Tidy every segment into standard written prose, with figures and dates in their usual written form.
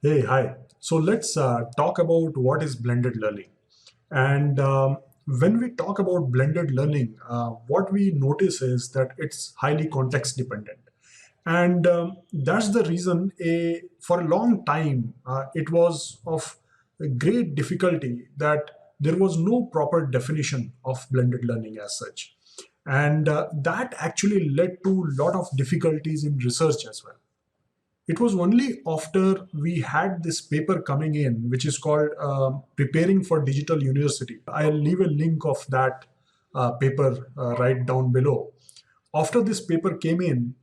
Hey, hi. So let's talk about what is blended learning. And when we talk about blended learning, what we notice is that it's highly context dependent. And that's the reason for a long time it was of great difficulty that there was no proper definition of blended learning as such. And that actually led to a lot of difficulties in research as well. It was only after we had this paper coming in, which is called Preparing for Digital University. I'll leave a link of that paper right down below. After this paper came in,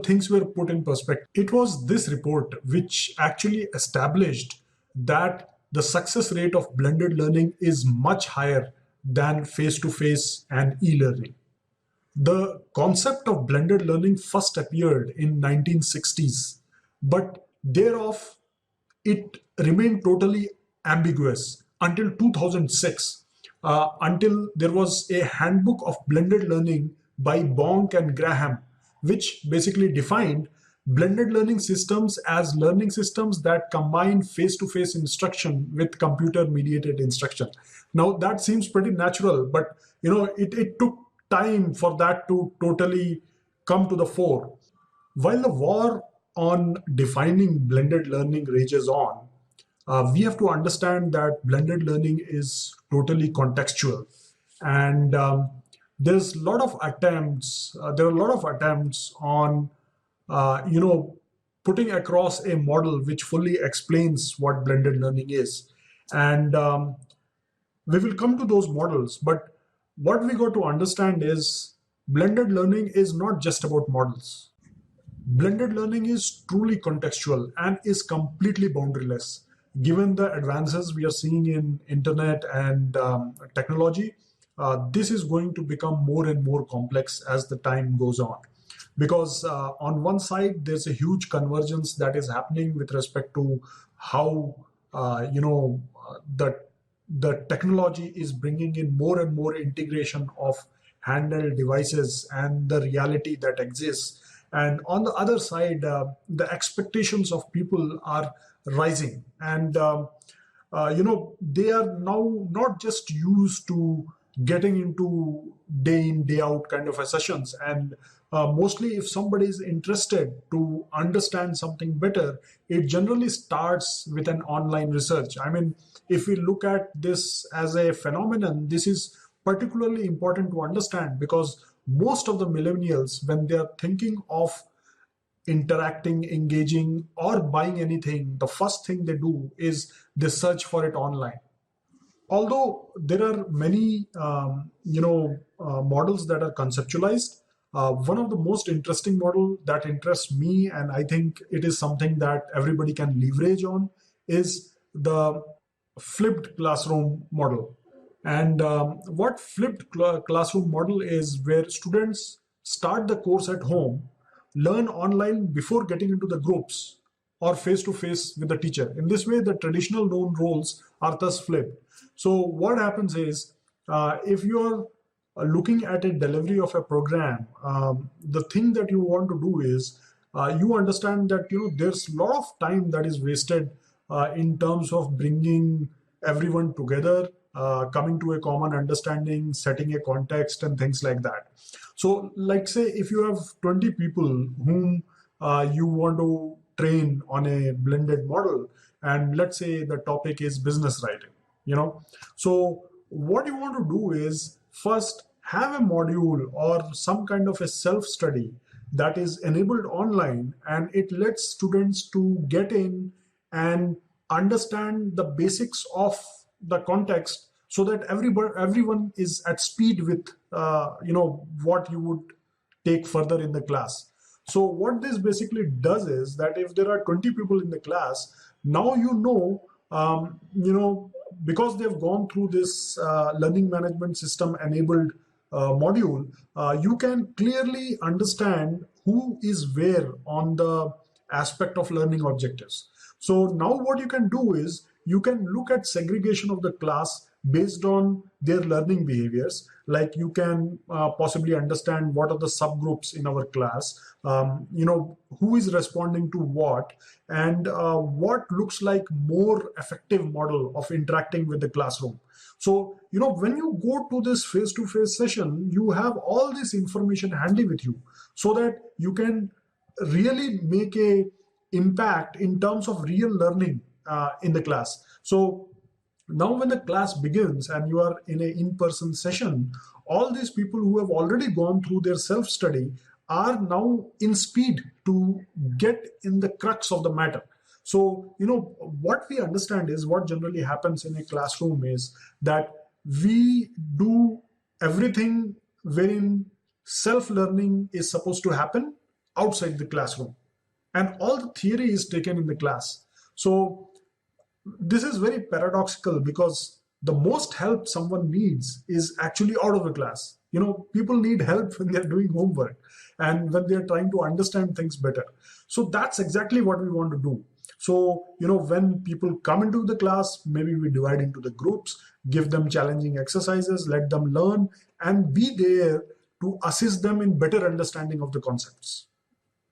things were put in perspective. It was this report which actually established that the success rate of blended learning is much higher than face to face and e learning. The concept of blended learning first appeared in 1960s, but thereof it remained totally ambiguous until 2006, until there was a handbook of blended learning by Bonk and Graham, which basically defined blended learning systems as learning systems that combine face-to-face instruction with computer-mediated instruction. Now that seems pretty natural, but it took time for that to totally come to the fore. While the war on defining blended learning rages on, we have to understand that blended learning is totally contextual, and there's a lot of attempts. There are a lot of attempts on, putting across a model which fully explains what blended learning is, and we will come to those models. But what we got to understand is blended learning is not just about models. Blended learning is truly contextual and is completely boundaryless. Given the advances we are seeing in internet and technology, this is going to become more and more complex as the time goes on. Because on one side, there's a huge convergence that is happening with respect to how the technology is bringing in more and more integration of handheld devices and the reality that exists. And on the other side, the expectations of people are rising, and they are now not just used to getting into day in day out kind of a sessions. And mostly if somebody is interested to understand something better, it generally starts with an online research. I mean, if we look at this as a phenomenon, this is particularly important to understand because most of the millennials, when they are thinking of interacting, engaging, or buying anything, the first thing they do is they search for it online. Although there are many models that are conceptualized, one of the most interesting model that interests me, and I think it is something that everybody can leverage on, is the flipped classroom model. And what classroom model is, where students start the course at home, learn online before getting into the groups or face to face with the teacher. In this way, the traditional known roles are thus flipped. So what happens is, if you're looking at a delivery of a program, the thing that you want to do is, you understand that there's a lot of time that is wasted in terms of bringing everyone together, coming to a common understanding, setting a context, and things like that. So, like, say, if you have 20 people whom you want to train on a blended model, and let's say the topic is business writing, so what you want to do is first have a module or some kind of a self study that is enabled online, and it lets students to get in and understand the basics of the context, so that everyone is at speed with what you would take further in the class. So what this basically does is that if there are 20 people in the class, now because they've gone through this learning management system enabled module, you can clearly understand who is where on the aspect of learning objectives. So now what you can do is you can look at segregation of the class based on their learning behaviors. Like you can possibly understand what are the subgroups in our class, who is responding to what, and what looks like more effective model of interacting with the classroom. So, when you go to this face-to-face session, you have all this information handy with you so that you can really make a impact in terms of real learning in the class. So now when the class begins and you are in an in-person session, all these people who have already gone through their self-study are now in speed to get in the crux of the matter. So, what we understand is what generally happens in a classroom is that we do everything wherein self-learning is supposed to happen outside the classroom. And all the theory is taken in the class. So this is very paradoxical because the most help someone needs is actually out of the class. People need help when they're doing homework and when they're trying to understand things better. So that's exactly what we want to do. So, when people come into the class, maybe we divide into the groups, give them challenging exercises, let them learn, and be there to assist them in better understanding of the concepts.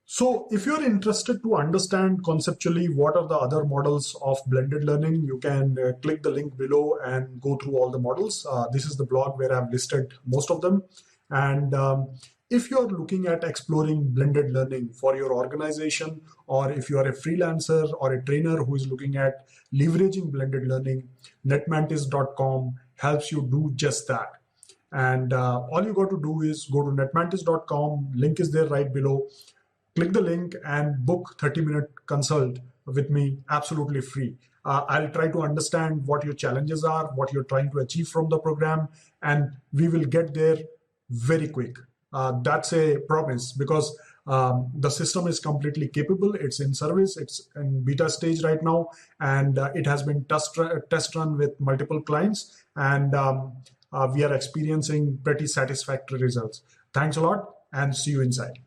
So if you're interested to understand conceptually what are the other models of blended learning, you can click the link below and go through all the models. This is the blog where I've listed most of them. And if you're looking at exploring blended learning for your organization, or if you are a freelancer or a trainer who is looking at leveraging blended learning, netmantis.com helps you do just that. And all you got to do is go to netmantis.com, link is there right below. Click the link and book 30-minute consult with me, absolutely free. I'll try to understand what your challenges are, what you're trying to achieve from the program, and we will get there very quick. That's a promise because the system is completely capable. It's in service. It's in beta stage right now, and it has been test run with multiple clients, and we are experiencing pretty satisfactory results. Thanks a lot, and see you inside.